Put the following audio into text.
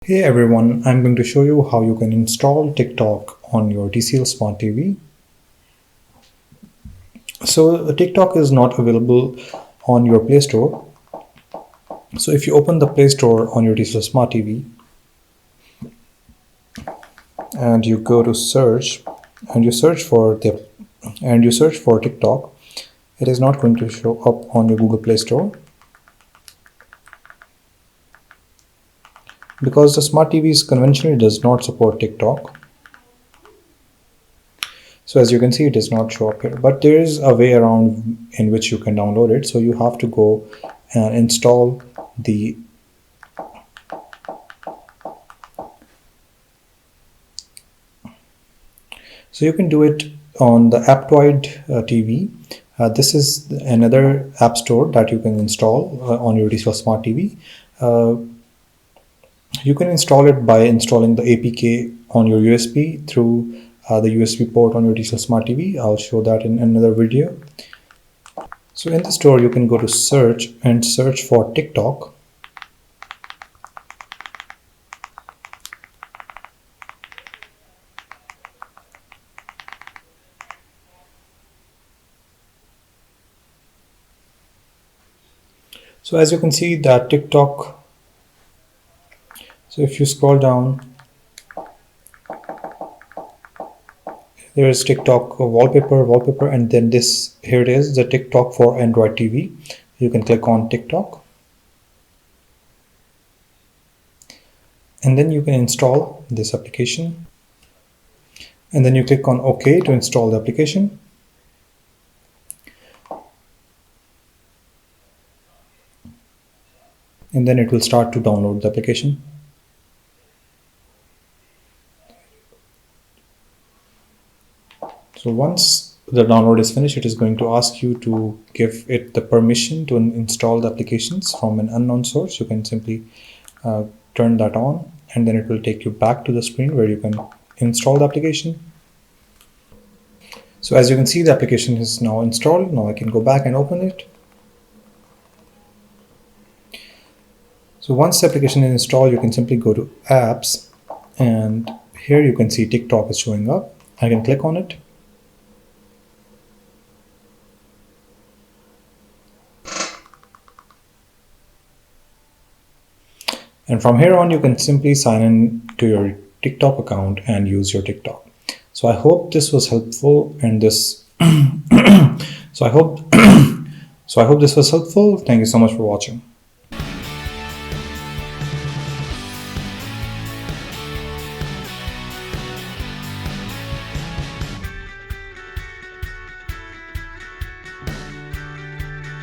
Hey everyone, I'm going to show you how you can install TikTok on your TCL Smart TV. So TikTok is not available on your Play Store. So if you open the Play Store on your TCL Smart TV and you go to search and you search for TikTok, it is not going to show up on your Google Play Store because the Smart TVs conventionally does not support TikTok. So as you can see, it does not show up here, but there is a way around in which you can download it. So you have to go and install the So you can do it on the Aptoide TV. This is another app store that you can install on your TCL Smart TV. You can install it by installing the APK on your USB through the USB port on your TCL Smart TV. I'll show that in another video. So in the store, you can go to search and search for TikTok. So as you can see that TikTok, so if you scroll down, there is TikTok wallpaper, and then this, here it is, the TikTok for Android TV. You can click on TikTok. And then you can install this application. And then you click on OK to install the application. And then it will start to download the application. So once the download is finished, it is going to ask you to give it the permission to install the applications from an unknown source. You can simply turn that on, and then it will take you back to the screen where you can install the application. So as you can see, the application is now installed. Now I can go back and open it. So once the application is installed, you can simply go to apps, and here you can see TikTok is showing up. I can click on it. And from here on, you can simply sign in to your TikTok account and use your TikTok. So I hope this was helpful, and this so I hope this was helpful. Thank you so much for watching.